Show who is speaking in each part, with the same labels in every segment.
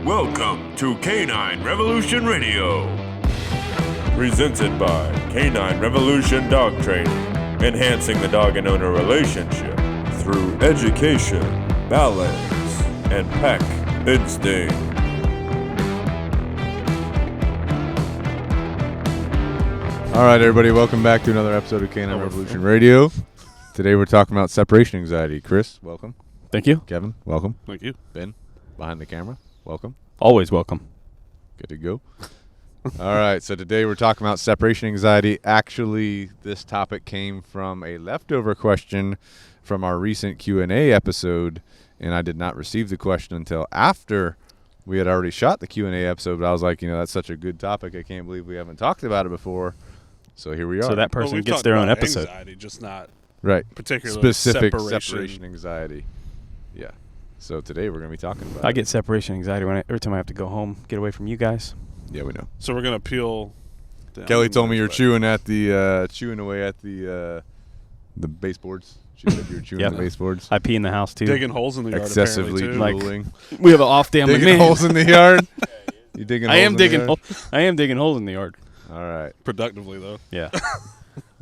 Speaker 1: Welcome to Canine Revolution Radio. Presented by Canine Revolution Dog Training, enhancing the dog and owner relationship through education, balance, and pack instinct.
Speaker 2: All right, everybody, welcome back to another episode of Canine Revolution Radio. Today we're talking about separation anxiety. Chris, welcome.
Speaker 3: Thank you.
Speaker 2: Kevin, welcome.
Speaker 4: Thank you.
Speaker 2: Ben, behind the camera, welcome.
Speaker 3: Always welcome.
Speaker 2: Good to go. All right, so today we're talking about separation anxiety. Actually, this topic came from a leftover question from our recent Q&A episode, and I did not receive the question until after we had already shot the Q&A episode, but I was like, that's such a good topic. I can't believe we haven't talked about it before. So here we are.
Speaker 3: So that person gets their own episode.
Speaker 4: Anxiety, just not
Speaker 2: particular
Speaker 4: specific
Speaker 2: separation anxiety. Yeah. So today we're going to be talking about
Speaker 3: I get separation anxiety every time I have to go home, get away from you guys.
Speaker 2: Yeah, we know.
Speaker 4: So we're going to peel.
Speaker 2: Kelly told me you're chewing away at the baseboards. She said you were chewing the baseboards.
Speaker 3: I pee in the house too.
Speaker 4: Digging holes in the yard.
Speaker 2: Excessively
Speaker 4: drooling.
Speaker 3: Like, we have an off day. I'm
Speaker 2: digging holes in the yard. You digging?
Speaker 3: I am digging. I am digging holes in the yard.
Speaker 2: All right.
Speaker 4: Productively though.
Speaker 3: Yeah.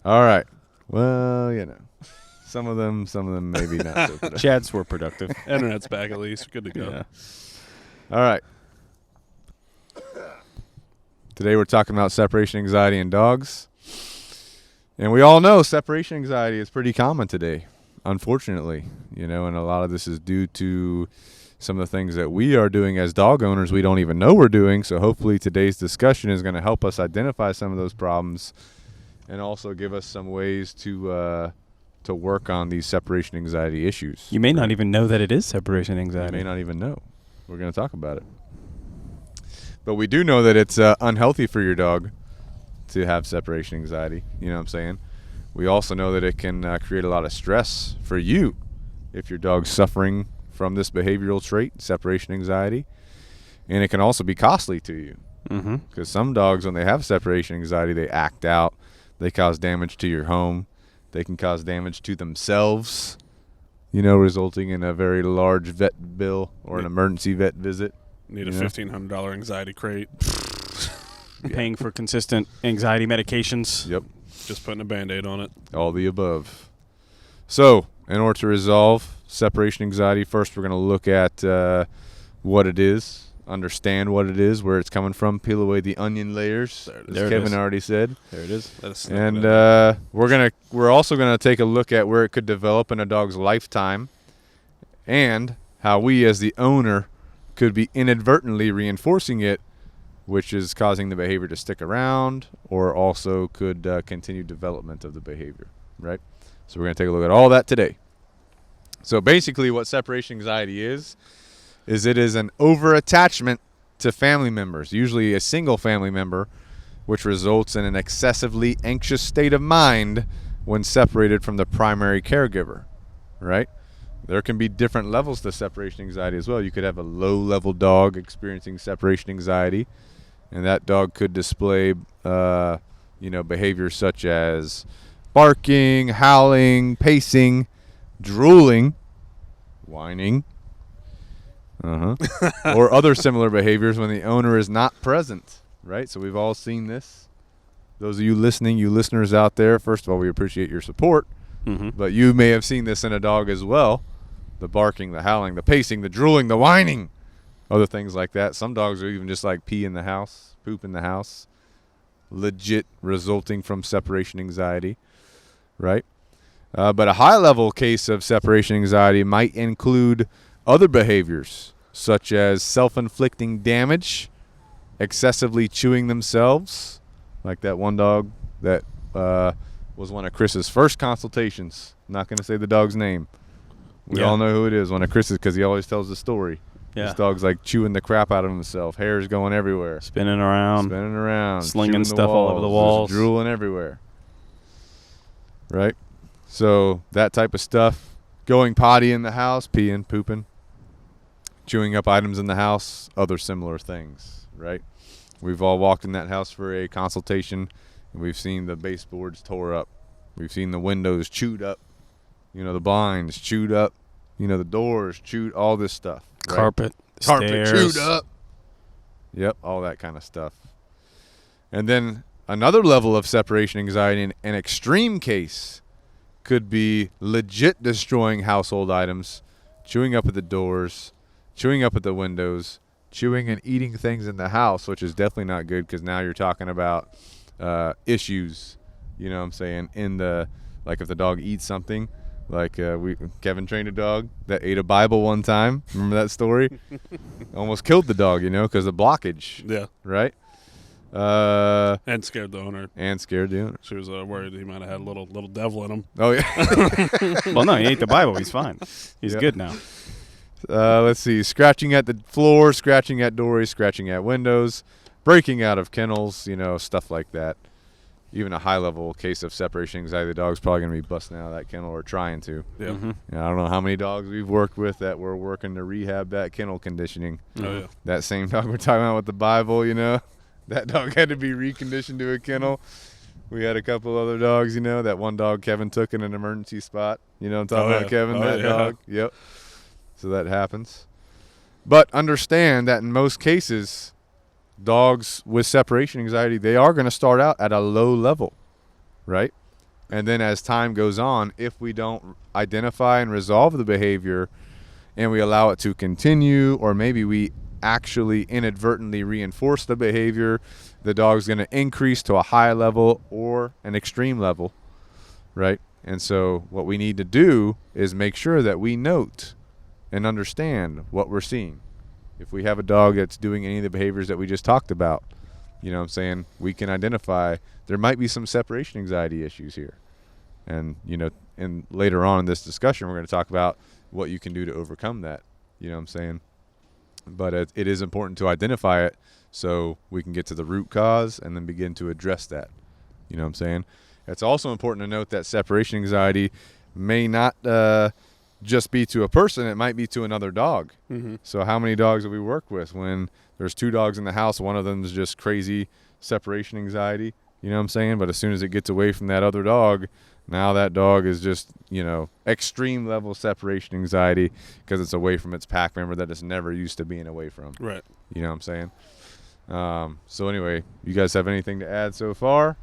Speaker 2: All right. Well, some of them maybe not so productive.
Speaker 3: Chads were productive.
Speaker 4: Internet's back at least. Good to go.
Speaker 3: Yeah.
Speaker 2: All right. Today we're talking about separation anxiety in dogs. And we all know separation anxiety is pretty common today, unfortunately. And a lot of this is due to some of the things that we are doing as dog owners we don't even know we're doing. So hopefully today's discussion is going to help us identify some of those problems and also give us some ways to work on these separation anxiety issues.
Speaker 3: You may not even know that it is separation anxiety.
Speaker 2: You may not even know. We're going to talk about it. But we do know that it's unhealthy for your dog to have separation anxiety. You know what I'm saying? We also know that it can create a lot of stress for you if your dog's suffering from this behavioral trait, separation anxiety. And it can also be costly to you. Because some dogs, when they have separation anxiety, they act out. They cause damage to your home. They can cause damage to themselves, resulting in a very large vet bill or an emergency vet visit.
Speaker 4: Need a $1,500 anxiety crate.
Speaker 3: Paying for consistent anxiety medications.
Speaker 2: Yep.
Speaker 4: Just putting a Band-Aid on it.
Speaker 2: All the above. So, in order to resolve separation anxiety, first we're going to look at what it is, understand what it is, where it's coming from, peel away the onion layers, as Kevin already said.
Speaker 3: There it is.
Speaker 2: And we're also going to take a look at where it could develop in a dog's lifetime and how we as the owner could be inadvertently reinforcing it, which is causing the behavior to stick around or also could continue development of the behavior, right? So we're going to take a look at all that today. So basically what separation anxiety is it is an over-attachment to family members, usually a single family member, which results in an excessively anxious state of mind when separated from the primary caregiver, right? There can be different levels to separation anxiety as well. You could have a low-level dog experiencing separation anxiety, and that dog could display, behaviors such as barking, howling, pacing, drooling, whining, or other similar behaviors when the owner is not present, right? So we've all seen this. Those of you listening, you listeners out there, first of all, we appreciate your support, but you may have seen this in a dog as well. The barking, the howling, the pacing, the drooling, the whining, other things like that. Some dogs are even just like pee in the house, poop in the house, legit resulting from separation anxiety, right? But a high-level case of separation anxiety might include other behaviors, such as self-inflicting damage, excessively chewing themselves, like that one dog that was one of Chris's first consultations. I'm not going to say the dog's name. We all know who it is, one of Chris's, because he always tells the story. Yeah. This dog's like chewing the crap out of himself. Hair's going everywhere.
Speaker 3: Spinning around. Slinging stuff all over the walls.
Speaker 2: Just drooling everywhere. Right? So that type of stuff. Going potty in the house, peeing, pooping. Chewing up items in the house, other similar things. Right? We've all walked in that house for a consultation, and we've seen the baseboards tore up. We've seen the windows chewed up. The blinds chewed up. The doors chewed, all this stuff. Right?
Speaker 3: Carpet
Speaker 2: chewed up. Yep, all that kind of stuff. And then another level of separation anxiety in an extreme case could be legit destroying household items, chewing up at the doors, chewing up at the windows, chewing and eating things in the house, which is definitely not good because now you're talking about issues, you know what I'm saying, in the, like if the dog eats something, like Kevin trained a dog that ate a Bible one time. Remember that story? Almost killed the dog, you know, because of blockage.
Speaker 4: Yeah.
Speaker 2: Right?
Speaker 4: And scared the owner.
Speaker 2: She
Speaker 4: was worried he might have had a little devil in him.
Speaker 2: Oh, yeah.
Speaker 3: Well, no, he ate the Bible. He's fine. He's good now.
Speaker 2: Let's see. Scratching at the floor, scratching at doors, scratching at windows, breaking out of kennels, you know, stuff like that. Even a high-level case of separation anxiety, the dog's probably going to be busting out of that kennel or trying to.
Speaker 4: Yeah.
Speaker 2: You know, I don't know how many dogs we've worked with that were working to rehab that kennel conditioning.
Speaker 4: Oh, yeah.
Speaker 2: That same dog we're talking about with the Bible, you know, that dog had to be reconditioned to a kennel. We had a couple other dogs, you know, that one dog Kevin took in an emergency spot. You know what I'm talking about, Kevin? That dog. Yep. So that happens. But understand that in most cases, dogs with separation anxiety, they are going to start out at a low level, right? And then as time goes on, if we don't identify and resolve the behavior and we allow it to continue, or maybe we actually inadvertently reinforce the behavior, the dog's going to increase to a high level or an extreme level, right? And so what we need to do is make sure that we note and understand what we're seeing. If we have a dog that's doing any of the behaviors that we just talked about, you know what I'm saying, we can identify there might be some separation anxiety issues here. And, you know, and later on in this discussion, we're going to talk about what you can do to overcome that, you know what I'm saying? But it is important to identify it so we can get to the root cause and then begin to address that, you know what I'm saying? It's also important to note that separation anxiety may not just be to a person, it might be to another dog. So how many dogs have we worked with when there's two dogs in the house, one of them is just crazy separation anxiety, you know what I'm saying? But as soon as it gets away from that other dog, now that dog is just, you know, extreme level separation anxiety because it's away from its pack member that it's never used to being away from.
Speaker 4: Right.
Speaker 2: You know what I'm saying? So anyway, you guys have anything to add so far?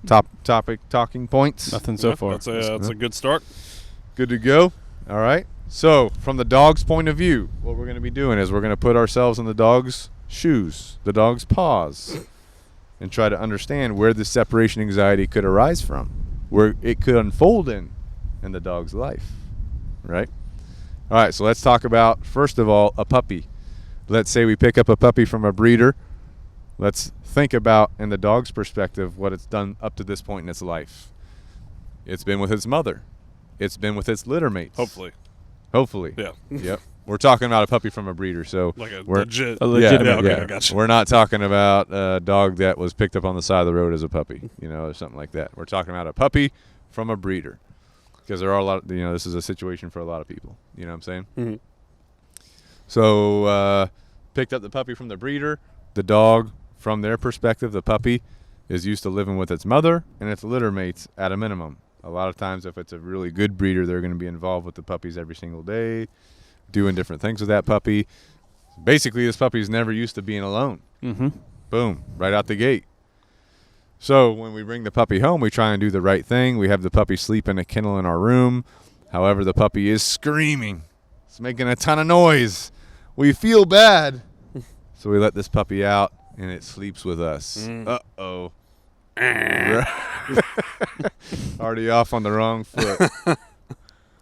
Speaker 2: Talking points?
Speaker 3: Nothing so far.
Speaker 4: That's a good start.
Speaker 2: Good to go. All right. So from the dog's point of view, what we're going to be doing is we're going to put ourselves in the dog's shoes, the dog's paws, and try to understand where the separation anxiety could arise from, where it could unfold in the dog's life, right? All right, so let's talk about, first of all, a puppy. Let's say we pick up a puppy from a breeder. Let's think about, in the dog's perspective, what it's done up to this point in its life. It's been with its mother. It's been with its litter mates. Hopefully.
Speaker 4: Yeah.
Speaker 2: Yep. We're talking about a puppy from a breeder, so
Speaker 4: Like a
Speaker 2: legitimate.
Speaker 4: okay, I got you.
Speaker 2: We're not talking about a dog that was picked up on the side of the road as a puppy, you know, or something like that. We're talking about a puppy from a breeder, because there are a lot. You know, this is a situation for a lot of people. You know what I'm saying? So picked up the puppy from the breeder. The dog, from their perspective, the puppy is used to living with its mother and its litter mates at a minimum. A lot of times, if it's a really good breeder, they're going to be involved with the puppies every single day, doing different things with that puppy. Basically, this puppy's never used to being alone. Boom, right out the gate. So when we bring the puppy home, we try and do the right thing. We have the puppy sleep in a kennel in our room. However, the puppy is screaming. It's making a ton of noise. We feel bad. So we let this puppy out, and it sleeps with us. Uh-oh. Already off on the wrong foot.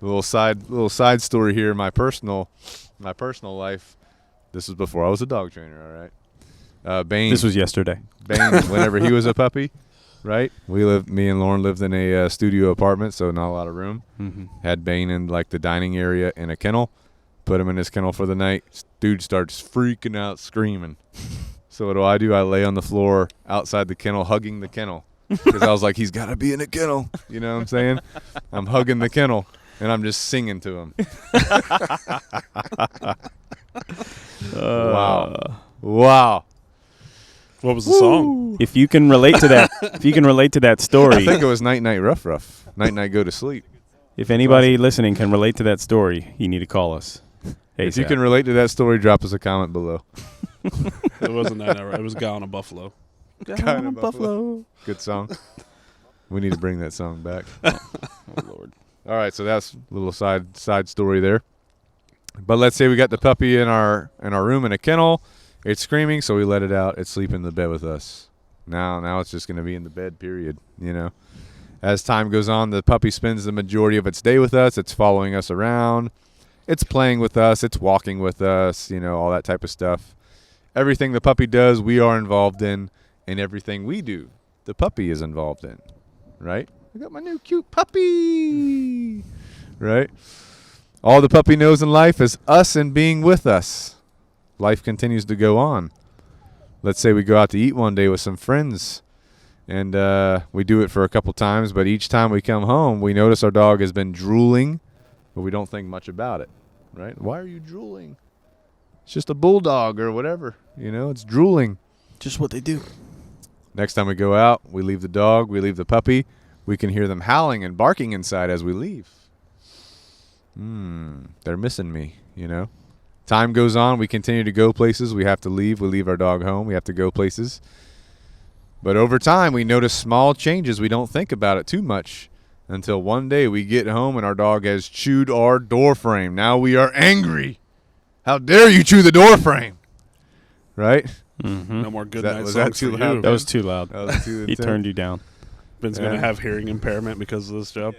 Speaker 2: little side story here. My personal life. This was before I was a dog trainer. All right. Bane.
Speaker 3: This was yesterday.
Speaker 2: Bane, whenever he was a puppy, right? Me and Lauren lived in a studio apartment, so not a lot of room. Had Bane in like the dining area in a kennel. Put him in his kennel for the night. Dude starts freaking out, screaming. So what do? I lay on the floor outside the kennel, hugging the kennel. Because I was like, he's got to be in a kennel. You know what I'm saying? I'm hugging the kennel, and I'm just singing to him. Wow.
Speaker 4: What was the song?
Speaker 3: If you can relate to that, story.
Speaker 2: I think it was Night Night Rough Rough. Night Night Go to Sleep.
Speaker 3: If anybody listening can relate to that story, you need to call us.
Speaker 2: If you can relate to that story, drop us a comment below.
Speaker 4: It wasn't that ever. It was Guy on a Buffalo.
Speaker 2: Guy on a Buffalo. Good song. We need to bring that song back.
Speaker 3: Oh, Lord.
Speaker 2: All right, so that's a little side story there. But let's say we got the puppy in our room in a kennel. It's screaming, so we let it out. It's sleeping in the bed with us. Now it's just going to be in the bed, period, you know. As time goes on, the puppy spends the majority of its day with us. It's following us around. It's playing with us. It's walking with us, you know, all that type of stuff. Everything the puppy does, we are involved in, and everything we do, the puppy is involved in, right? I got my new cute puppy, right? All the puppy knows in life is us and being with us. Life continues to go on. Let's say we go out to eat one day with some friends, and we do it for a couple times, but each time we come home, we notice our dog has been drooling, but we don't think much about it, right? Why are you drooling? It's just a bulldog or whatever, you know, it's drooling.
Speaker 3: Just what they do.
Speaker 2: Next time we go out, we leave the dog, we leave the puppy. We can hear them howling and barking inside as we leave. They're missing me, you know. Time goes on, we continue to go places. We have to leave. We leave our dog home. We have to go places. But over time, we notice small changes. We don't think about it too much until one day we get home and our dog has chewed our door frame. Now we are angry. How dare you chew the door frame? Right?
Speaker 4: No more good night
Speaker 2: was
Speaker 4: songs
Speaker 2: that too
Speaker 4: for
Speaker 2: loud?
Speaker 4: you.
Speaker 3: That was too loud.
Speaker 2: That was too
Speaker 3: He
Speaker 2: intense.
Speaker 3: turned you down.
Speaker 4: Ben's going to have hearing impairment because of this job.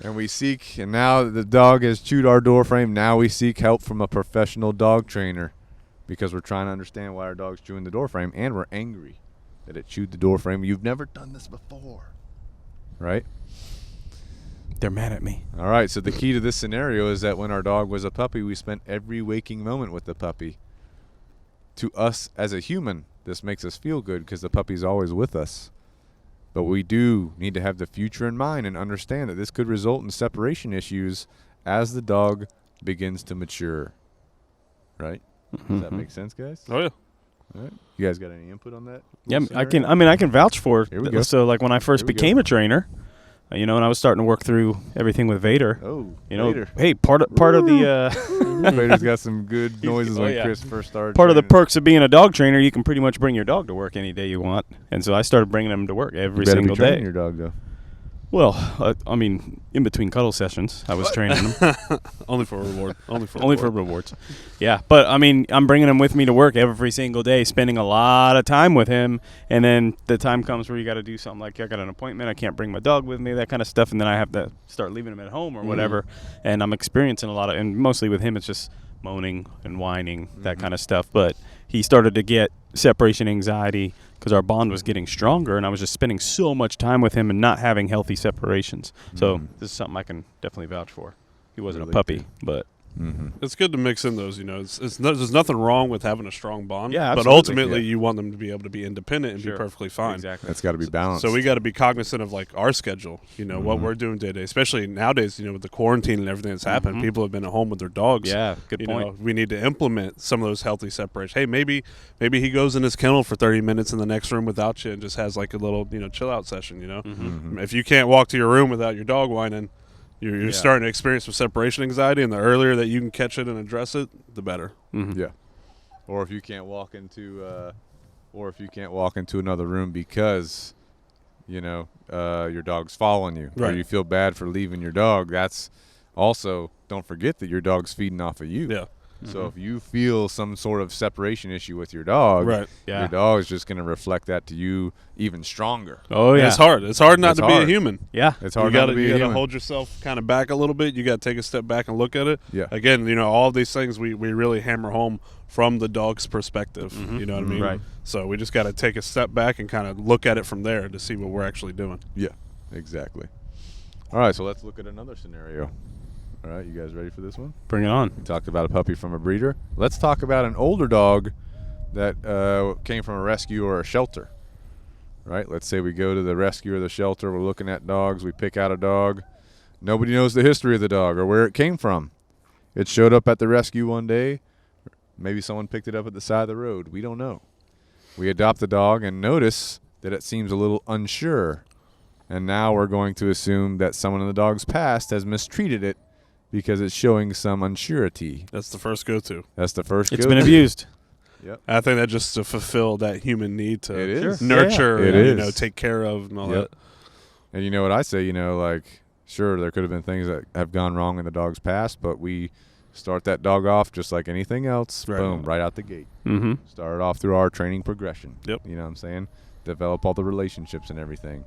Speaker 2: And we seek, and now that the dog has chewed our door frame, now we seek help from a professional dog trainer because we're trying to understand why our dog's chewing the door frame, and we're angry that it chewed the door frame. You've never done this before, right?
Speaker 3: They're mad at me.
Speaker 2: All right, so the key to this scenario is that when our dog was a puppy, we spent every waking moment with the puppy. To us as a human, this makes us feel good because the puppy's always with us. But we do need to have the future in mind and understand that this could result in separation issues as the dog begins to mature. Right? Does that make sense, guys?
Speaker 4: Oh, yeah.
Speaker 2: All right. You guys got any input on that?
Speaker 3: Yeah, I can vouch for
Speaker 2: Here we
Speaker 3: it.
Speaker 2: go.
Speaker 3: So like when I first
Speaker 2: Here we
Speaker 3: became
Speaker 2: go.
Speaker 3: a trainer, you know, and I was starting to work through everything with Vader.
Speaker 2: Oh,
Speaker 3: You know,
Speaker 2: Vader.
Speaker 3: hey, part of the
Speaker 2: Vader's got some good noises
Speaker 3: oh,
Speaker 2: when
Speaker 3: yeah.
Speaker 2: Chris first started.
Speaker 3: part of the
Speaker 2: training.
Speaker 3: perks of being a dog trainer, you can pretty much bring your dog to work any day you want. And so I started bringing him to work every
Speaker 2: You better
Speaker 3: single
Speaker 2: be training
Speaker 3: day.
Speaker 2: your dog, though.
Speaker 3: Well, I mean, in between cuddle sessions, I was training him.
Speaker 4: Only for reward. Only for
Speaker 3: rewards. Yeah, but I mean, I'm bringing him with me to work every single day, spending a lot of time with him. And then the time comes where you got to do something like I got an appointment, I can't bring my dog with me, that kind of stuff, and then I have to start leaving him at home or whatever. And I'm experiencing a lot of, and mostly with him, it's just moaning and whining, that kind of stuff. But he started to get separation anxiety because our bond was getting stronger, and I was just spending so much time with him and not having healthy separations. So this is something I can definitely vouch for. He wasn't
Speaker 2: Really
Speaker 3: a puppy,
Speaker 2: good.
Speaker 3: but
Speaker 4: It's good to mix in those, you know. There's nothing wrong with having a strong bond.
Speaker 3: Yeah,
Speaker 4: But
Speaker 3: absolutely.
Speaker 4: ultimately,
Speaker 2: Yeah.
Speaker 4: you want them to be able to be independent and
Speaker 3: Sure.
Speaker 4: be perfectly fine.
Speaker 3: exactly.
Speaker 2: That's got to be balanced.
Speaker 4: So we got to be cognizant of like our schedule, you know, what we're doing day to day, especially nowadays, you know, with the quarantine and everything that's happened. People have been at home with their dogs.
Speaker 3: Yeah, good
Speaker 4: You
Speaker 3: point.
Speaker 4: know, we need to implement some of those healthy separations. Hey, maybe he goes in his kennel for 30 minutes in the next room without you and just has like a little, you know, chill out session, you know. If you can't walk to your room without your dog whining, you're starting to experience some separation anxiety, and the earlier that you can catch it and address it, the better.
Speaker 2: Yeah. Or if you can't walk into another room because, you know, your dog's following you, or
Speaker 4: Right.
Speaker 2: you feel bad for leaving your dog. That's also, don't forget that your dog's feeding off of you.
Speaker 4: Yeah.
Speaker 2: So if you feel some sort of separation issue with your dog,
Speaker 4: Right.
Speaker 3: Yeah.
Speaker 2: your dog is just going to reflect that to you even stronger.
Speaker 3: Oh, yeah.
Speaker 4: It's hard. It's hard not
Speaker 2: It's
Speaker 4: to be
Speaker 2: hard.
Speaker 4: a human.
Speaker 3: Yeah.
Speaker 2: It's
Speaker 4: You
Speaker 2: hard not
Speaker 4: gotta
Speaker 2: to be a
Speaker 4: you gotta
Speaker 2: human.
Speaker 4: hold yourself kind of back a little bit. You got to take a step back and look at it.
Speaker 2: Yeah.
Speaker 4: Again, you know, all of these things we really hammer home from the dog's perspective. You know what I mean?
Speaker 3: Right.
Speaker 4: So we just got to take a step back and kind of look at it from there to see what we're actually doing.
Speaker 2: Yeah, exactly. All right, so let's look at another scenario. All right, you guys ready for this one?
Speaker 3: Bring it on.
Speaker 2: We talked about a puppy from a breeder. Let's talk about an older dog that came from a rescue or a shelter. Right? Let's say we go to the rescue or the shelter. We're looking at dogs. We pick out a dog. Nobody knows the history of the dog or where it came from. It showed up at the rescue one day. Maybe someone picked it up at the side of the road. We don't know. We adopt the dog and notice that it seems a little unsure. And now we're going to assume that someone in the dog's past has mistreated it because it's showing some unsurety.
Speaker 4: That's the first go-to.
Speaker 2: That's the first.
Speaker 3: It's been abused.
Speaker 2: Yep.
Speaker 4: I think that just to fulfill that human need to
Speaker 2: It is.
Speaker 4: nurture,
Speaker 2: Yeah. It
Speaker 4: and,
Speaker 2: is.
Speaker 4: take care of and all
Speaker 2: Yep.
Speaker 4: that.
Speaker 2: And you know what I say? Like, sure, there could have been things that have gone wrong in the dog's past, but we start that dog off just like anything else.
Speaker 4: Right.
Speaker 2: Boom, right out the gate.
Speaker 3: Mm-hmm.
Speaker 2: Start it off through our training progression.
Speaker 4: Yep.
Speaker 2: You know what I'm saying? Develop all the relationships and everything.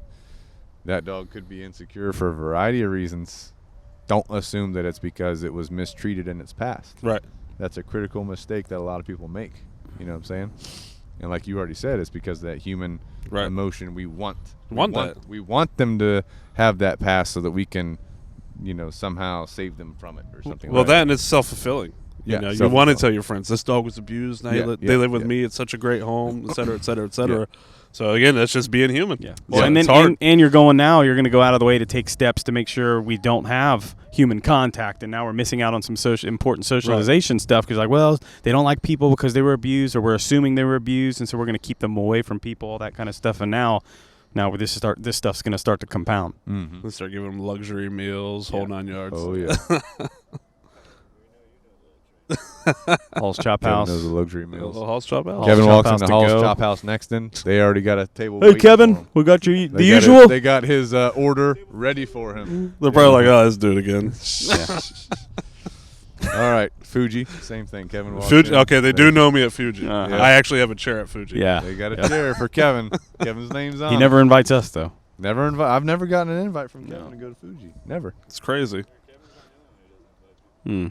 Speaker 2: That dog could be insecure for a variety of reasons. Don't assume that it's because it was mistreated in its past.
Speaker 4: Right.
Speaker 2: That's a critical mistake that a lot of people make. You know what I'm saying? And like you already said, it's because of that human emotion we want. We want them to have that past so that we can, somehow save them from it or something
Speaker 4: Well,
Speaker 2: like
Speaker 4: that and it's self-fulfilling.
Speaker 2: Yeah,
Speaker 4: You want to tell your friends, this dog was abused. Now they live with me. It's such a great home, et cetera, et cetera, et cetera.
Speaker 2: Yeah.
Speaker 4: So, again, that's just being human.
Speaker 3: Yeah.
Speaker 4: Well,
Speaker 3: and
Speaker 4: it's
Speaker 3: then
Speaker 4: hard.
Speaker 3: and you're going to go out of the way to take steps to make sure we don't have human contact. And now we're missing out on some important socialization stuff because, they don't like people because they were abused, or we're assuming they were abused, and so we're going to keep them away from people, all that kind of stuff. And now this stuff's going to start to compound.
Speaker 2: Mm-hmm.
Speaker 4: Let's start giving them luxury meals, whole 9 yards.
Speaker 2: Oh, yeah.
Speaker 3: Hall's Chop
Speaker 2: Kevin
Speaker 3: House.
Speaker 2: knows the luxury meals.
Speaker 4: Little house chop out.
Speaker 2: Kevin
Speaker 3: Chop
Speaker 2: walks
Speaker 3: House
Speaker 2: in the
Speaker 3: to
Speaker 2: Hall's
Speaker 3: go.
Speaker 2: Chop House next in. They already got a table
Speaker 3: Hey,
Speaker 2: waiting
Speaker 3: Kevin,
Speaker 2: for him.
Speaker 3: we got the
Speaker 2: They
Speaker 3: usual.
Speaker 2: They got his order ready for him.
Speaker 4: They're probably like, oh, let's do it again.
Speaker 2: All right, Fuji, same thing. Kevin walks
Speaker 4: Fuji.
Speaker 2: in.
Speaker 4: Okay, they do know me at Fuji.
Speaker 3: Uh-huh.
Speaker 4: I actually have a chair at Fuji.
Speaker 3: Yeah.
Speaker 2: They got a chair for Kevin. Kevin's name's on
Speaker 3: He
Speaker 2: it.
Speaker 3: never invites us, though.
Speaker 2: I've never gotten an invite from Kevin to go to Fuji. Never.
Speaker 4: It's crazy.
Speaker 3: Hmm.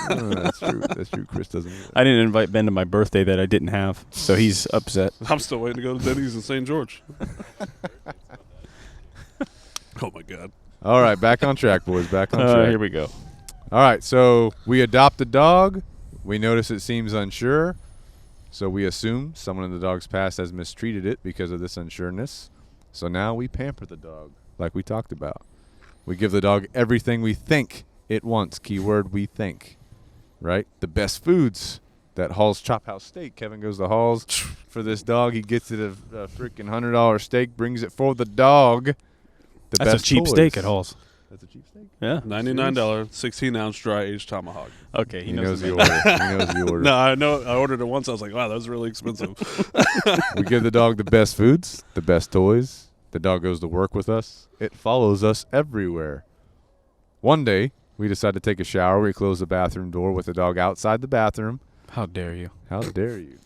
Speaker 2: Oh, that's true. That's true. Chris doesn't either.
Speaker 3: I didn't invite Ben to my birthday that I didn't have, so he's upset.
Speaker 4: I'm still waiting to go to Denny's in St. George. Oh, my God.
Speaker 2: All right, back on track, boys. Back on track.
Speaker 3: Here we go.
Speaker 2: All right, so we adopt a dog. We notice it seems unsure, so we assume someone in the dog's past has mistreated it because of this unsureness. So now we pamper the dog, like we talked about. We give the dog everything we think it wants. Keyword, we think. Right? The best foods. That Hall's Chop House steak. Kevin goes to Hall's for this dog. He gets it a freaking $100 steak, brings it for the dog.
Speaker 3: That's a cheap steak at Hall's.
Speaker 2: That's a cheap steak?
Speaker 3: Yeah.
Speaker 4: $99, 16-ounce dry-aged tomahawk.
Speaker 3: Okay,
Speaker 2: He knows the order. He knows the order.
Speaker 4: No, I know. I ordered it once. I was like, wow, that was really expensive.
Speaker 2: We give the dog the best foods, the best toys. The dog goes to work with us. It follows us everywhere. One day, we decide to take a shower. We close the bathroom door with the dog outside the bathroom.
Speaker 3: How dare you?
Speaker 2: How dare you?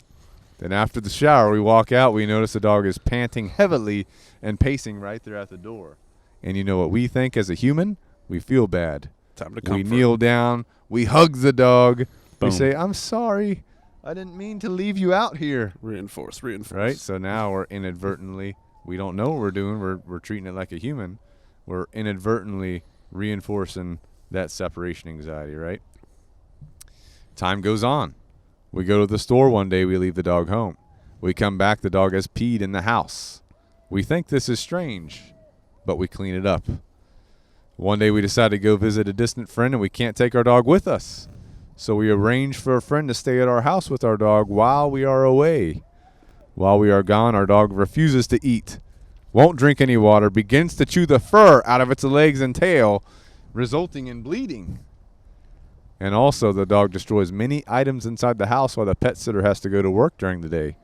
Speaker 2: Then after the shower, we walk out. We notice the dog is panting heavily and pacing right there at the door. And you know what we think as a human? We feel bad.
Speaker 4: Time to
Speaker 2: We
Speaker 4: comfort.
Speaker 2: kneel down. We hug the dog.
Speaker 3: Boom.
Speaker 2: We say, I'm sorry. I didn't mean to leave you out here.
Speaker 4: Reinforce.
Speaker 2: Right? So now we're inadvertently, we don't know what we're doing. We're treating it like a human. We're inadvertently reinforcing that separation anxiety, right? Time goes on. We go to the store one day. We leave the dog home. We come back. The dog has peed in the house. We think this is strange, but we clean it up. One day we decide to go visit a distant friend, and we can't take our dog with us. So we arrange for a friend to stay at our house with our dog while we are away. While we are gone, our dog refuses to eat, won't drink any water, begins to chew the fur out of its legs and tail, resulting in bleeding. And also, the dog destroys many items inside the house while the pet sitter has to go to work during the day.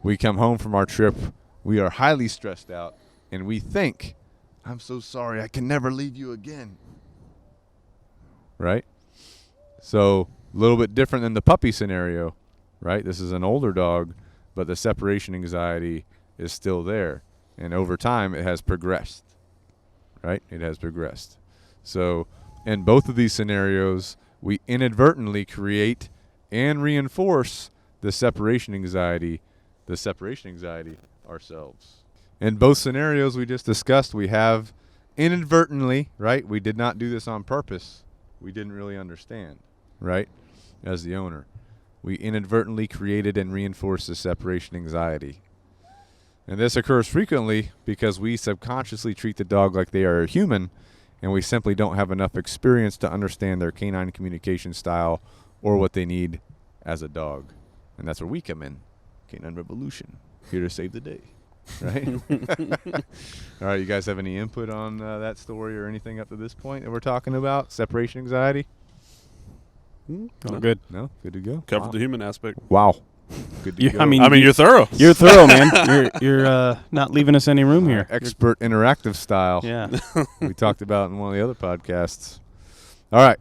Speaker 2: We come home from our trip. We are highly stressed out, and we think, I'm so sorry, I can never leave you again. Right? So, a little bit different than the puppy scenario, right? This is an older dog, but the separation anxiety is still there. And over time, it has progressed, right? It has progressed. So, in both of these scenarios, we inadvertently create and reinforce the separation anxiety ourselves. In both scenarios we just discussed, we have inadvertently, right? We did not do this on purpose. We didn't really understand, right? As the owner, we inadvertently created and reinforced the separation anxiety. And this occurs frequently because we subconsciously treat the dog like they are a human, and we simply don't have enough experience to understand their canine communication style or what they need as a dog. And that's where we come in. Canine Revolution, here to save the day. right? All right, you guys have any input on that story or anything up to this point that we're talking about? Separation anxiety?
Speaker 3: Oh, good.
Speaker 2: No? Good to go?
Speaker 4: Covered
Speaker 2: Wow.
Speaker 4: the human aspect.
Speaker 2: Wow. Good to go.
Speaker 3: I mean,
Speaker 4: You're thorough.
Speaker 3: You're thorough, man. You're not leaving us any room here.
Speaker 2: Expert interactive style.
Speaker 3: Yeah.
Speaker 2: We talked about in one of the other podcasts. All right.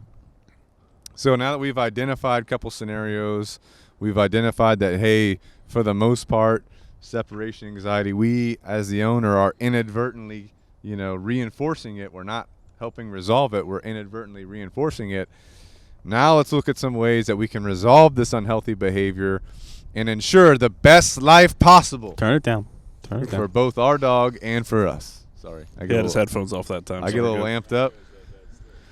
Speaker 2: So now that we've identified a couple scenarios, we've identified that, hey, for the most part, separation anxiety, we as the owner are inadvertently, reinforcing it. We're not helping resolve it. We're inadvertently reinforcing it. Now let's look at some ways that we can resolve this unhealthy behavior and ensure the best life possible.
Speaker 3: Turn it down.
Speaker 2: For both our dog and for us. Sorry.
Speaker 4: He had his headphones off that time.
Speaker 2: I get a little amped up.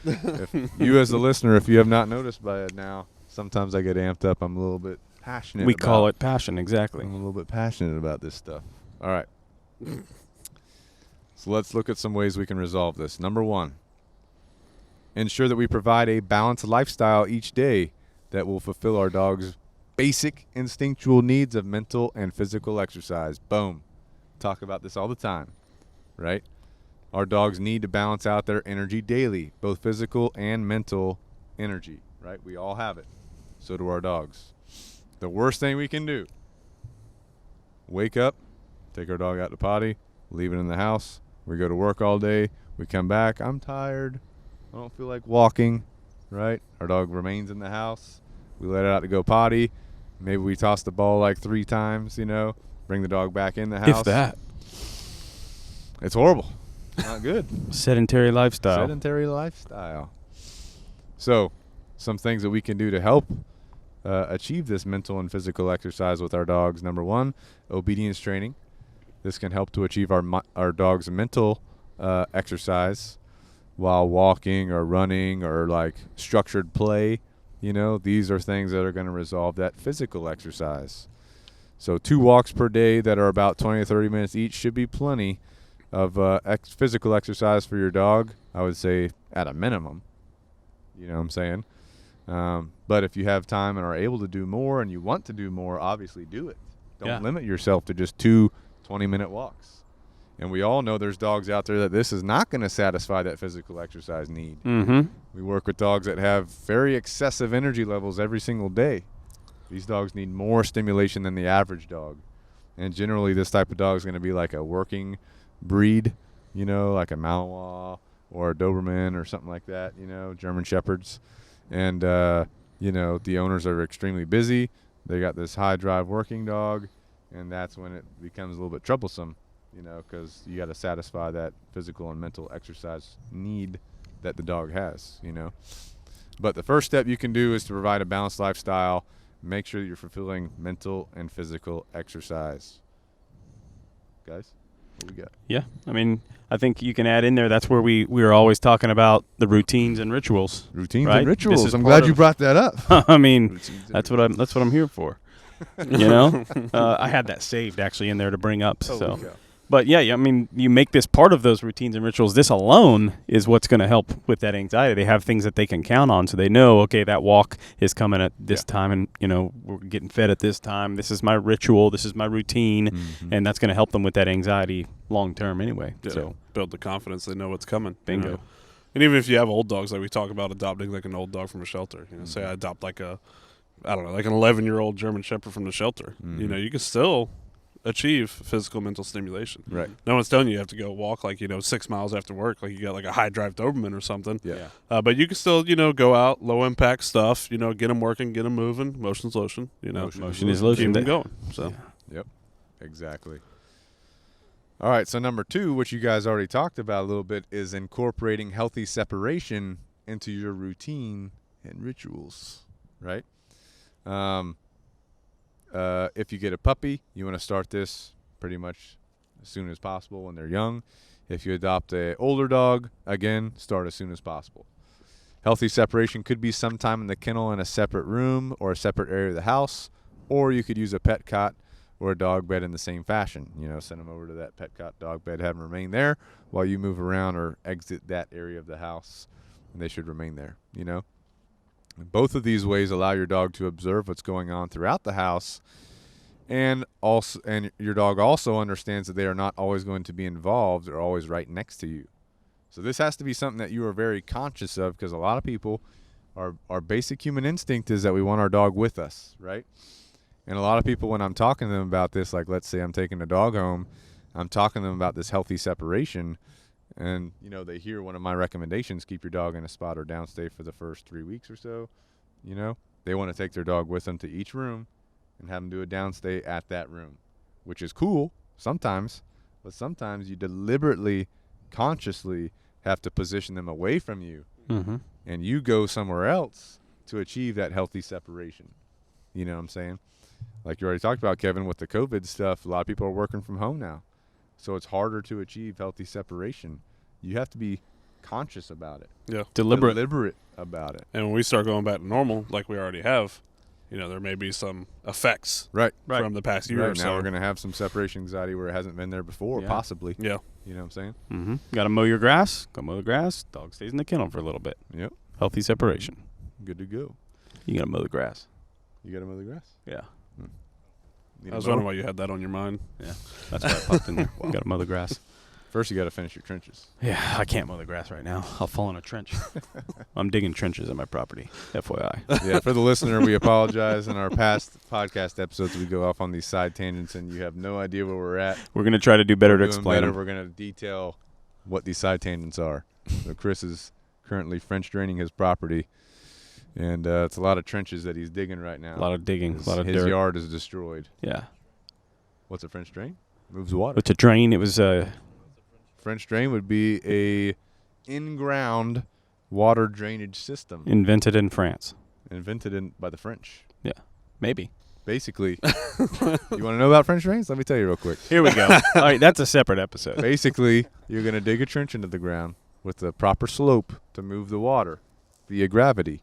Speaker 2: If you as the listener, if you have not noticed by it now, sometimes I get amped up. I'm a little bit passionate.
Speaker 3: We call it passion, exactly.
Speaker 2: I'm a little bit passionate about this stuff. All right. So let's look at some ways we can resolve this. Number 1, ensure that we provide a balanced lifestyle each day that will fulfill our dog's basic instinctual needs of mental and physical exercise. Boom. Talk about this all the time, right? Our dogs need to balance out their energy daily, both physical and mental energy, right? We all have it. So do our dogs. The worst thing we can do, wake up, take our dog out to potty, leave it in the house. We go to work all day. We come back. I'm tired. I don't feel like walking, right? Our dog remains in the house. We let it out to go potty. Maybe we toss the ball like 3 times, bring the dog back in the house.
Speaker 3: If that.
Speaker 2: It's horrible. Not good.
Speaker 3: Sedentary lifestyle.
Speaker 2: Sedentary lifestyle. So, some things that we can do to help achieve this mental and physical exercise with our dogs. Number 1, obedience training. This can help to achieve our dog's mental exercise while walking or running or like structured play. These are things that are going to resolve that physical exercise. So 2 walks per day that are about 20 to 30 minutes each should be plenty of physical exercise for your dog. I would say at a minimum. You know what I'm saying? But if you have time and are able to do more and you want to do more, obviously do it. Don't limit yourself to just 2 20-minute walks. And we all know there's dogs out there that this is not going to satisfy that physical exercise need.
Speaker 3: Mm-hmm.
Speaker 2: We work with dogs that have very excessive energy levels every single day. These dogs need more stimulation than the average dog. And generally this type of dog is going to be like a working breed, like a Malinois or a Doberman or something like that, German Shepherds. And, the owners are extremely busy. They got this high drive working dog, and that's when it becomes a little bit troublesome, because you got to satisfy that physical and mental exercise need that the dog has, But the first step you can do is to provide a balanced lifestyle. Make sure that you're fulfilling mental and physical exercise. Guys, what we got?
Speaker 3: Yeah. I mean, I think you can add in there, that's where we are always talking about the routines and rituals.
Speaker 2: Routines
Speaker 3: right?
Speaker 2: and rituals.
Speaker 3: This is
Speaker 2: I'm
Speaker 3: part
Speaker 2: glad you brought that up.
Speaker 3: I mean,
Speaker 2: Routines and
Speaker 3: that's what I'm here for. I had that saved actually in there to bring up. So, but yeah, I mean, you make this part of those routines and rituals. This alone is what's going to help with that anxiety. They have things that they can count on, so they know, okay, that walk is coming at this time, and we're getting fed at this time. This is my ritual. This is my routine, and that's going to help them with that anxiety long term anyway.
Speaker 4: Yeah,
Speaker 3: so
Speaker 4: build the confidence. They know what's coming.
Speaker 3: Bingo.
Speaker 4: And even if you have old dogs, like we talk about adopting like an old dog from a shelter. Say I adopt like an 11-year-old German Shepherd from the shelter. You can still achieve physical mental stimulation.
Speaker 2: Right.
Speaker 4: No one's telling you have to go walk 6 miles after work, like you got like a high drive Doberman or something.
Speaker 2: Yeah.
Speaker 4: But you can still go out, low impact stuff. Get them working, get them moving. Motion's lotion.
Speaker 3: Motion is lotion.
Speaker 4: Keep them going. So.
Speaker 2: Yep. Exactly. All right. So number 2, which you guys already talked about a little bit, is incorporating healthy separation into your routine and rituals. Right. If you get a puppy, you want to start this pretty much as soon as possible when they're young. If you adopt an older dog, again, start as soon as possible. Healthy separation could be sometime in the kennel in a separate room or a separate area of the house, or you could use a pet cot or a dog bed in the same fashion. Send them over to that pet cot, dog bed, have them remain there while you move around or exit that area of the house, and they should remain there, Both of these ways allow your dog to observe what's going on throughout the house And your dog also understands that they are not always going to be involved or always right next to you. So this has to be something that you are very conscious of, because a lot of people, our basic human instinct is that we want our dog with us, right? And a lot of people, when I'm talking to them about this, like let's say I'm taking a dog home, I'm talking to them about this healthy separation, and they hear one of my recommendations: keep your dog in a spot or downstay for the first 3 weeks or so. They want to take their dog with them to each room and have them do a downstay at that room, which is cool sometimes, but sometimes you deliberately, consciously have to position them away from you, and you go somewhere else to achieve that healthy separation. You know what I'm saying? Like you already talked about, Kevin, with the COVID stuff, a lot of people are working from home now, so it's harder to achieve healthy separation. You have to be conscious about it.
Speaker 4: Yeah.
Speaker 2: Deliberate about it.
Speaker 4: And when we start going back to normal, like we already have, there may be some effects
Speaker 2: right
Speaker 4: from the past year or so.
Speaker 2: Now we're going to have some separation anxiety where it hasn't been there before, possibly.
Speaker 4: Yeah.
Speaker 2: You know what I'm saying?
Speaker 3: Mm-hmm. Got to mow your grass. Go mow the grass. Dog stays in the kennel for a little bit.
Speaker 2: Yep.
Speaker 3: Healthy separation.
Speaker 2: Good to go.
Speaker 3: You got to mow the grass.
Speaker 2: You got to mow the grass?
Speaker 3: Yeah.
Speaker 4: I was wondering why you had that on your mind.
Speaker 3: Yeah. That's why I popped in there. You got to mow the grass.
Speaker 2: First, you got to finish your trenches.
Speaker 3: Yeah, I can't mow the grass right now. I'll fall in a trench. I'm digging trenches on my property, FYI.
Speaker 2: Yeah, for the listener, we apologize. In our past podcast episodes, we go off on these side tangents, and you have no idea where we're at.
Speaker 3: We're going to try to do better to explain them.
Speaker 2: We're going to detail what these side tangents are. So Chris is currently French draining his property, and it's a lot of trenches that he's digging right now.
Speaker 3: A lot of digging, a lot of dirt.
Speaker 2: His yard is destroyed.
Speaker 3: Yeah.
Speaker 2: What's a French drain? Moves water.
Speaker 3: It's a drain. It was
Speaker 2: French drain would be a in-ground water drainage system.
Speaker 3: Invented in France.
Speaker 2: Invented by the French.
Speaker 3: Yeah, maybe.
Speaker 2: Basically. You want to know about French drains? Let me tell you real quick.
Speaker 3: Here we go. All right, that's a separate episode.
Speaker 2: Basically, you're going to dig a trench into the ground with the proper slope to move the water via gravity.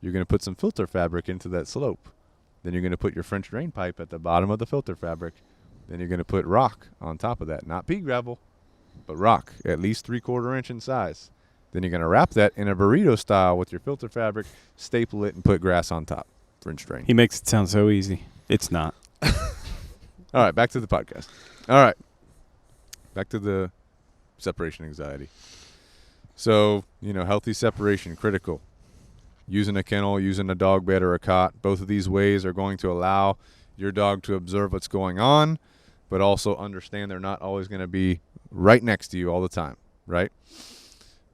Speaker 2: You're going to put some filter fabric into that slope. Then you're going to put your French drain pipe at the bottom of the filter fabric. Then you're going to put rock on top of that. Not pea gravel, but rock, at least 3/4 inch in size. Then you're going to wrap that in a burrito style with your filter fabric, staple it, and put grass on top. French drain.
Speaker 3: He makes it sound so easy. It's not.
Speaker 2: All right, back to the podcast. All right. Back to the separation anxiety. So, healthy separation, critical. Using a kennel, using a dog bed or a cot, both of these ways are going to allow your dog to observe what's going on, but also understand they're not always going to be right next to you all the time, right?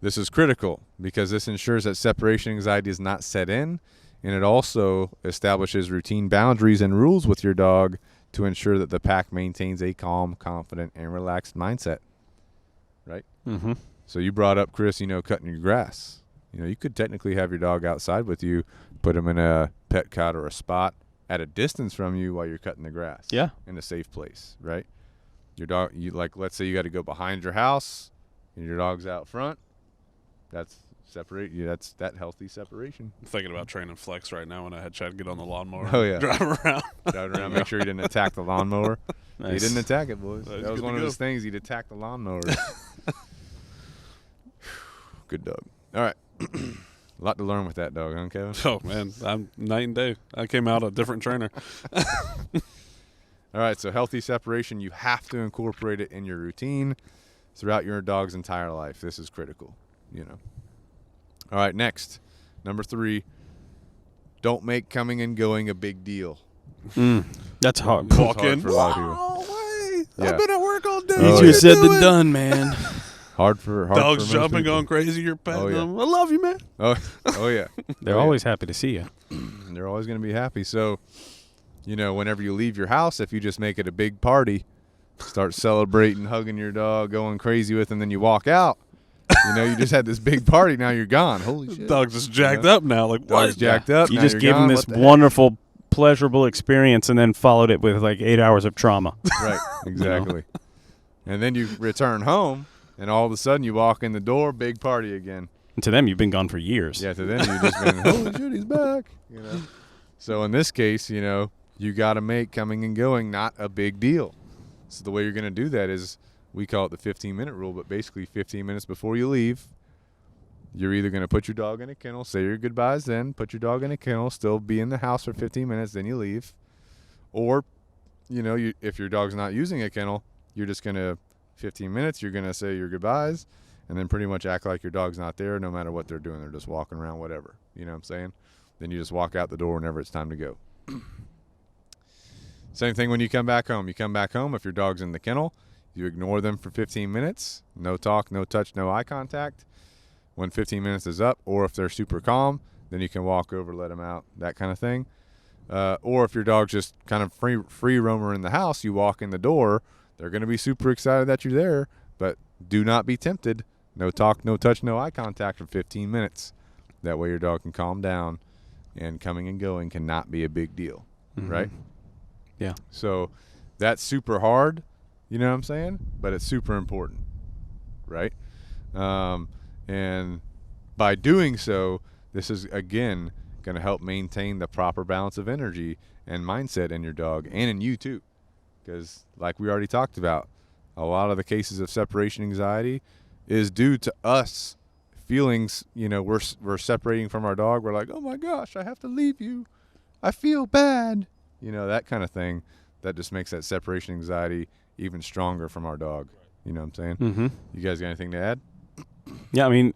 Speaker 2: This is critical because this ensures that separation anxiety is not set in, and it also establishes routine boundaries and rules with your dog to ensure that the pack maintains a calm, confident, and relaxed mindset, right?
Speaker 3: Mm-hmm.
Speaker 2: So you brought up, Chris, cutting your grass. You could technically have your dog outside with you, put him in a pet cot or a spot at a distance from you while you're cutting the grass.
Speaker 3: Yeah.
Speaker 2: In a safe place, right? Your dog, let's say you got to go behind your house and your dog's out front. That's separate. That's that healthy separation.
Speaker 4: I'm thinking about training Flex right now when I had Chad get on the lawnmower.
Speaker 2: Oh, yeah.
Speaker 4: Drive around.
Speaker 2: Drive around, make sure he didn't attack the lawnmower.
Speaker 3: Nice.
Speaker 2: He didn't attack it, boys.
Speaker 4: That
Speaker 2: That was
Speaker 4: good
Speaker 2: one
Speaker 4: to
Speaker 2: of
Speaker 4: go.
Speaker 2: his things. He'd attack the lawnmower. Good dog. All right. A lot to learn with that dog, huh, Kevin?
Speaker 4: Oh, man. I'm night and day. I came out a different trainer.
Speaker 2: All right, so healthy separation, you have to incorporate it in your routine throughout your dog's entire life. This is critical, All right, next, number 3, don't make coming and going a big deal.
Speaker 3: That's hard.
Speaker 2: That's
Speaker 4: Walk
Speaker 2: hard
Speaker 4: in.
Speaker 2: for a lot of people.
Speaker 4: Oh, wait.
Speaker 2: Yeah.
Speaker 4: I've been at work all day.
Speaker 2: Oh,
Speaker 3: Easier
Speaker 2: yeah.
Speaker 3: said than done, man.
Speaker 2: Hard for
Speaker 4: Dogs
Speaker 2: most
Speaker 4: jumping,
Speaker 2: people.
Speaker 4: going crazy. You're petting
Speaker 2: Oh, yeah.
Speaker 4: them. I love you, man.
Speaker 2: Oh yeah.
Speaker 3: They're
Speaker 2: Oh, yeah.
Speaker 3: always happy to see you.
Speaker 2: They're always going to be happy. So, whenever you leave your house, if you just make it a big party, start celebrating, hugging your dog, going crazy with him, then you walk out. You just had this big party. Now you're gone. Holy shit.
Speaker 4: Dog's just jacked up now. Like,
Speaker 2: Dog's
Speaker 4: what?
Speaker 2: jacked up.
Speaker 3: You
Speaker 2: now
Speaker 3: just
Speaker 2: you're
Speaker 3: gave him
Speaker 2: gone.
Speaker 3: this
Speaker 2: What the heck?
Speaker 3: wonderful, pleasurable experience and then followed it with 8 hours of trauma.
Speaker 2: Right, exactly. And then you return home, and all of a sudden you walk in the door, big party again.
Speaker 3: And to them, you've been gone for years.
Speaker 2: Yeah, to them you've just been, holy shit, he's back. So in this case, you got to make coming and going not a big deal. So the way you're going to do that is, we call it the 15-minute rule, but basically 15 minutes before you leave, you're either going to put your dog in a kennel, say your goodbyes then, put your dog in a kennel, still be in the house for 15 minutes, then you leave. Or if your dog's not using a kennel, you're just going to 15 minutes, you're going to say your goodbyes and then pretty much act like your dog's not there no matter what they're doing. They're just walking around, whatever. You know what I'm saying? Then you just walk out the door whenever it's time to go. Same thing when you come back home. You come back home, if your dog's in the kennel, you ignore them for 15 minutes. No talk, no touch, no eye contact. When 15 minutes is up, or if they're super calm, then you can walk over, let them out, that kind of thing. Or if your dog's just kind of free roamer in the house, you walk in the door, they're going to be super excited that you're there, but do not be tempted. No talk, no touch, no eye contact for 15 minutes. That way your dog can calm down, and coming and going cannot be a big deal, right?
Speaker 3: Yeah.
Speaker 2: So that's super hard, you know what I'm saying? But it's super important, right? And by doing so, this is, again, going to help maintain the proper balance of energy and mindset in your dog and in you too. Because like we already talked about, a lot of the cases of separation anxiety is due to us feelings, we're separating from our dog. We're like, oh my gosh, I have to leave you. I feel bad. That kind of thing, that just makes that separation anxiety even stronger from our dog. You know what I'm saying?
Speaker 3: Mm-hmm.
Speaker 2: You guys got anything to add?
Speaker 3: Yeah, I mean,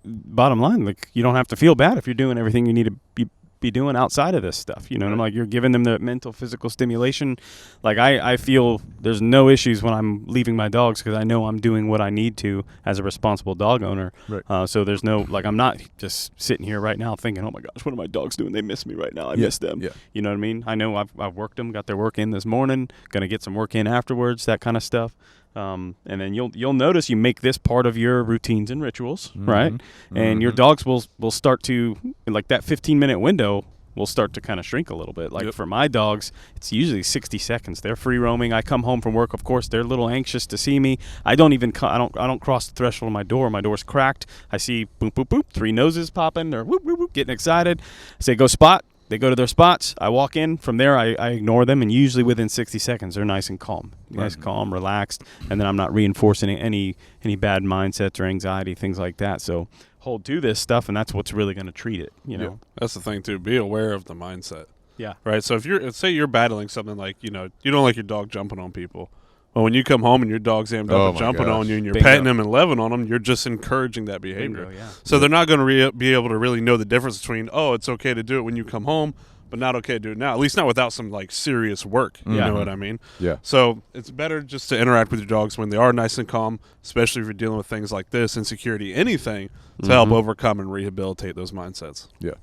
Speaker 3: bottom line, like, you don't have to feel bad if you're doing everything you need to be doing outside of this stuff. And I'm like, you're giving them the mental, physical stimulation. Like, I feel there's no issues when I'm leaving my dogs because I know I'm doing what I need to as a responsible dog owner.
Speaker 2: Right.
Speaker 3: So there's no, like, I'm not just sitting here right now thinking, oh my gosh, what are my dogs doing? They miss me right now. I miss them. Yeah. You know what I mean? I know I've worked them, got their work in this morning, going to get some work in afterwards, that kind of stuff. And then you'll notice you make this part of your routines and rituals, right? And your dogs will start to, like, that 15-minute window will start to kind of shrink a little bit. Like, for my dogs, it's usually 60 seconds. They're free roaming. I come home from work, of course, they're a little anxious to see me. I don't cross the threshold of my door. My door's cracked. I see boop boop boop, 3 noses popping. They're whoop whoop whoop, getting excited. I say go spot. They go to their spots. I walk in. From there, I ignore them, and usually within 60 seconds, they're nice and calm. Nice, calm, relaxed, and then I'm not reinforcing any bad mindsets or anxiety, things like that. So hold to this stuff, and that's what's really going to treat it,
Speaker 4: Yeah. That's the thing, too. Be aware of the mindset.
Speaker 3: Yeah.
Speaker 4: Right? So say you're battling something like, you don't like your dog jumping on people. Well, when you come home and your dog's amped up and jumping on you and you're petting him and loving on him, you're just encouraging that behavior.
Speaker 3: Bingo, yeah.
Speaker 4: So they're not going to be able to really know the difference between, oh, it's okay to do it when you come home, but not okay to do it now. At least not without some, like, serious work. You know what I mean? Yeah. So it's better just to interact with your dogs when they are nice and calm, especially if you're dealing with things like this, insecurity, anything, to help overcome and rehabilitate those mindsets.
Speaker 2: Yeah.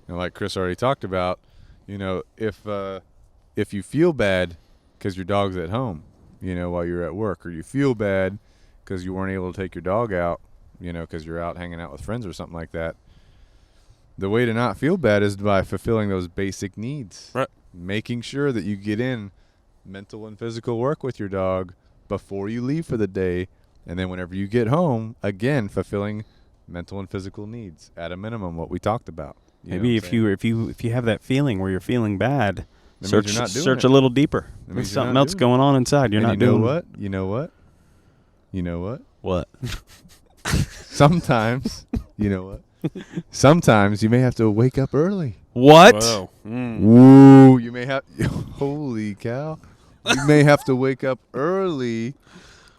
Speaker 2: And like Chris already talked about, if you feel bad because your dog's at home, while you're at work, or you feel bad because you weren't able to take your dog out, because you're out hanging out with friends or something like that, the way to not feel bad is by fulfilling those basic needs.
Speaker 4: Right.
Speaker 2: Making sure that you get in mental and physical work with your dog before you leave for the day, and then whenever you get home, again, fulfilling mental and physical needs at a minimum, what we talked about.
Speaker 3: Maybe if you have that feeling where you're feeling bad, search
Speaker 2: a
Speaker 3: little deeper. There's something else going on inside. You're not doing
Speaker 2: what? You know what?
Speaker 3: What?
Speaker 2: Sometimes, sometimes you may have to wake up early.
Speaker 3: What?
Speaker 4: Whoa.
Speaker 2: Ooh, you may have. Holy cow! You may have to wake up early.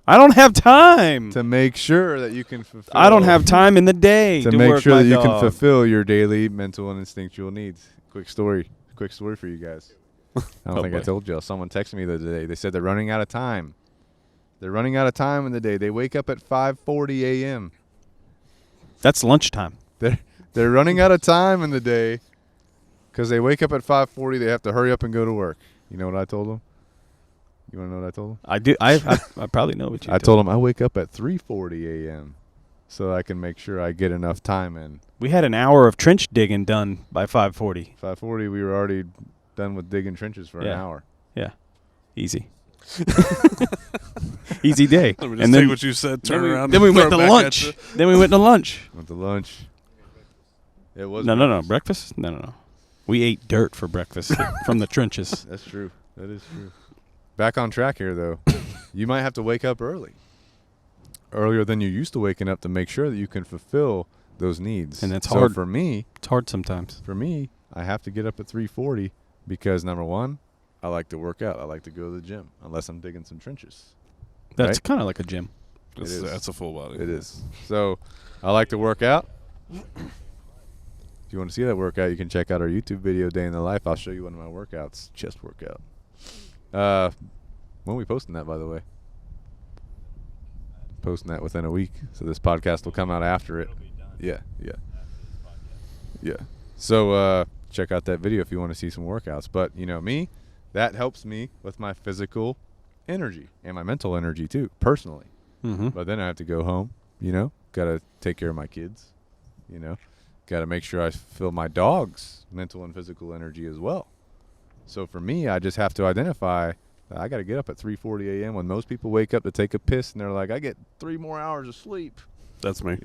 Speaker 3: I don't have time
Speaker 2: to make sure that you can fulfill.
Speaker 3: I don't have time in the day to
Speaker 2: make
Speaker 3: work
Speaker 2: sure
Speaker 3: my
Speaker 2: that you
Speaker 3: dog.
Speaker 2: can fulfill your daily mental and instinctual needs. Quick story for you guys. I don't think I told you. Someone texted me the other day. They said they're running out of time. They're running out of time in the day. They wake up at 5:40 a.m.
Speaker 3: That's lunchtime.
Speaker 2: They're running out of time in the day because they wake up at 5:40. They have to hurry up and go to work. You know what I told them? You want to know what I told them?
Speaker 3: I do. I probably know what you.
Speaker 2: I told them I wake up at 3:40 a.m. so I can make sure I get enough time in.
Speaker 3: We had an hour of trench digging done by 5:40.
Speaker 2: 5:40, we were already done with digging trenches for an hour.
Speaker 3: Yeah, easy. Easy day.
Speaker 4: Let me just take what you said, turn around.
Speaker 3: Then we went to lunch.
Speaker 2: Went to lunch. It was
Speaker 3: no breakfast. No. We ate dirt for breakfast from the trenches.
Speaker 2: That's true. That is true. Back on track here, though. You might have to wake up earlier than you used to waking up to make sure that you can fulfill those needs.
Speaker 3: And that's hard
Speaker 2: for me.
Speaker 3: It's hard sometimes.
Speaker 2: For me, I have to get up at 3:40 because, number one, I like to work out. I like to go to the gym, unless I'm digging some trenches.
Speaker 3: That's
Speaker 2: Right?
Speaker 3: kind of like a gym.
Speaker 4: That's a full body.
Speaker 2: It is. So I like to work out. If you want to see that workout, you can check out our YouTube video, Day in the Life. I'll show you one of my workouts, chest workout. When are we posting that, by the way? Posting that within a week. So this podcast will come out after it. Yeah. So check out that video if you want to see some workouts. But, me, that helps me with my physical energy and my mental energy too, personally.
Speaker 3: Mm-hmm.
Speaker 2: But then I have to go home, got to take care of my kids, got to make sure I fill my dog's mental and physical energy as well. So for me, I just have to identify that I got to get up at 3:40 a.m. when most people wake up to take a piss and they're like, I get 3 more hours of sleep.
Speaker 4: That's me.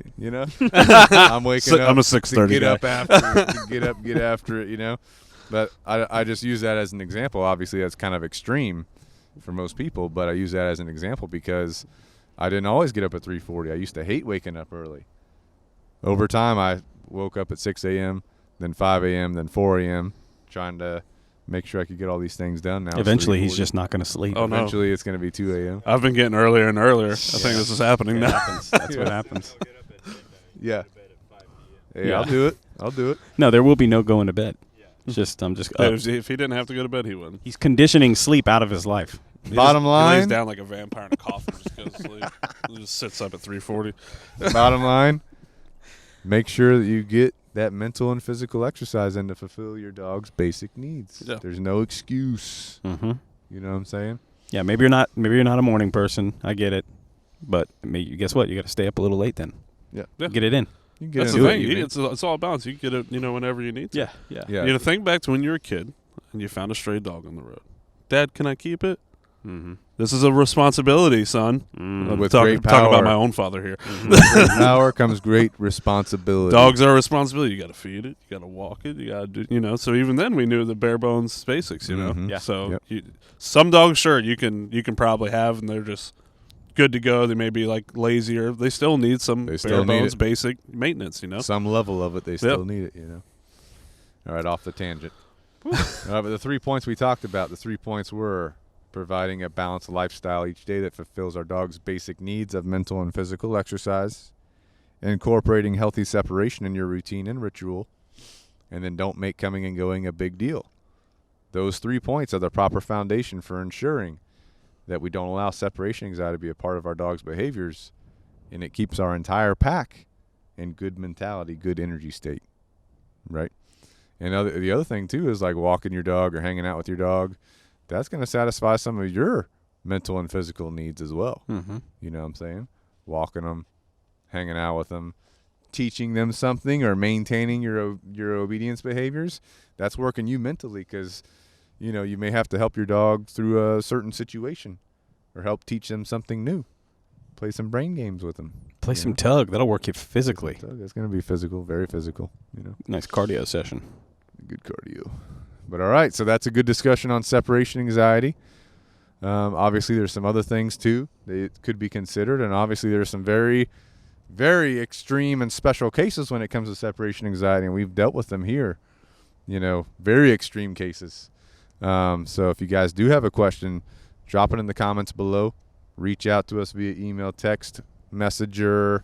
Speaker 2: I'm waking up.
Speaker 4: I'm a
Speaker 2: to
Speaker 4: 6:30
Speaker 2: get
Speaker 4: guy.
Speaker 2: up after to get after it, But I just use that as an example. Obviously, that's kind of extreme for most people, but I use that as an example because I didn't always get up at 3:40. I used to hate waking up early. Over time, I woke up at 6 a.m., then 5 a.m., then 4 a.m., trying to make sure I could get all these things done. Now
Speaker 3: Eventually,
Speaker 2: it's
Speaker 3: he's just not going to sleep.
Speaker 4: Oh, no.
Speaker 2: Eventually, it's going to be 2 a.m.
Speaker 4: I've been getting earlier and earlier. I think this is happening now.
Speaker 3: That's what happens.
Speaker 2: Yeah. Hey, I'll do it.
Speaker 3: No, there will be no going to bed. It's just I'm just.
Speaker 4: Yeah, if he didn't have to go to bed, he wouldn't.
Speaker 3: He's conditioning sleep out of his life.
Speaker 2: Bottom
Speaker 4: He lays
Speaker 2: line.
Speaker 4: down like a vampire in a coffin and just goes to sleep. He just sits up at 3:40.
Speaker 2: Bottom line. Make sure that you get that mental and physical exercise in to fulfill your dog's basic needs.
Speaker 4: Yeah.
Speaker 2: There's no excuse.
Speaker 3: Mm-hmm.
Speaker 2: You know what I'm saying?
Speaker 3: Yeah, maybe you're not a morning person. I get it, but guess what? You got to stay up a little late then.
Speaker 2: Yeah.
Speaker 3: Get it in.
Speaker 2: You can get
Speaker 4: That's
Speaker 2: into
Speaker 4: the
Speaker 2: it.
Speaker 4: thing. It's all balance. You get it, whenever you need to.
Speaker 3: Yeah.
Speaker 2: Yeah.
Speaker 4: Think back to when you were a kid and you found a stray dog on the road. Dad, can I keep it?
Speaker 3: Mm-hmm.
Speaker 4: This is a responsibility, son. I'm
Speaker 2: With
Speaker 4: talking
Speaker 2: great power.
Speaker 4: about my own father here.
Speaker 2: With power comes great responsibility.
Speaker 4: Dogs are a responsibility. You got to feed it. You got to walk it. You got to do, So even then, we knew the bare bones basics.
Speaker 2: Mhm.
Speaker 3: Yeah.
Speaker 4: So
Speaker 2: Yep.
Speaker 4: some dogs, sure, you can probably have, and they're just good to go. They may be like lazier. They still need some
Speaker 2: They
Speaker 4: bare
Speaker 2: still need
Speaker 4: bones
Speaker 2: it.
Speaker 4: basic maintenance.
Speaker 2: Some level of it, they still need it, All right, off the tangent. All right, but the 3 points we talked about, the 3 points were providing a balanced lifestyle each day that fulfills our dog's basic needs of mental and physical exercise, incorporating healthy separation in your routine and ritual, and then don't make coming and going a big deal. Those 3 points are the proper foundation for ensuring that we don't allow separation anxiety to be a part of our dog's behaviors, and it keeps our entire pack in good mentality, good energy state, right? And the other thing, too, is like walking your dog or hanging out with your dog. That's going to satisfy some of your mental and physical needs as well.
Speaker 3: Mm-hmm.
Speaker 2: You know what I'm saying? Walking them, hanging out with them, teaching them something or maintaining your obedience behaviors. That's working you mentally because, you may have to help your dog through a certain situation or help teach them something new. Play some brain games with them.
Speaker 3: Play some tug. That'll work you physically.
Speaker 2: So it's going to be physical, very physical,
Speaker 3: Nice cardio session.
Speaker 2: Good cardio. But all right, so that's a good discussion on separation anxiety. Obviously, there's some other things, too, that could be considered. And obviously, there's some very, very extreme and special cases when it comes to separation anxiety. And we've dealt with them here, very extreme cases. So if you guys do have a question, drop it in the comments below. Reach out to us via email, text, messenger,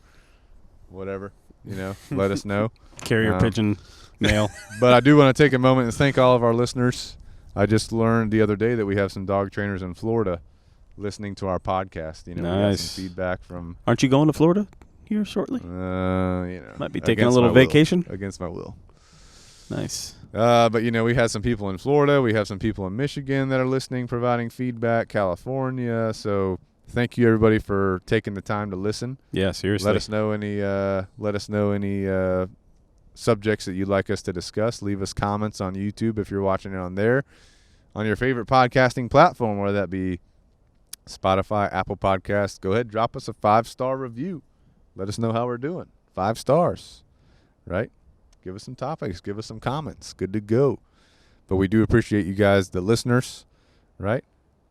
Speaker 2: whatever, let us know.
Speaker 3: Carrier pigeon mail.
Speaker 2: But I do want to take a moment and thank all of our listeners. I just learned the other day that we have some dog trainers in Florida listening to our podcast. We got
Speaker 3: Nice.
Speaker 2: some feedback from.
Speaker 3: Aren't you going to Florida here shortly? Might be taking a
Speaker 2: against
Speaker 3: little
Speaker 2: my will.
Speaker 3: vacation.
Speaker 2: Against my will.
Speaker 3: Nice.
Speaker 2: But we had some people in Florida. We have some people in Michigan that are listening, providing feedback. California. So thank you everybody for taking the time to listen.
Speaker 3: Yeah, seriously.
Speaker 2: Let us know any subjects that you'd like us to discuss. Leave us comments on YouTube if you're watching it on there. On your favorite podcasting platform, whether that be Spotify, Apple Podcasts, go ahead, drop us a 5-star review. Let us know how we're doing. 5 stars, right? Give us some topics. Give us some comments. Good to go. But we do appreciate you guys, the listeners, right?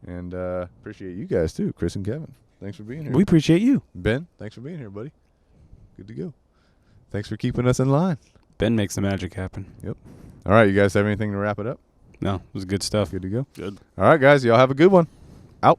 Speaker 2: And appreciate you guys too, Chris and Kevin. Thanks for being here.
Speaker 3: We appreciate you.
Speaker 2: Ben, thanks for being here, buddy. Good to go. Thanks for keeping us in line.
Speaker 3: Ben makes the magic happen.
Speaker 2: All right, you guys have anything to wrap it up?
Speaker 3: No, it was good stuff.
Speaker 2: Good to go.
Speaker 4: Good.
Speaker 2: All right, guys. Y'all have a good one. Out.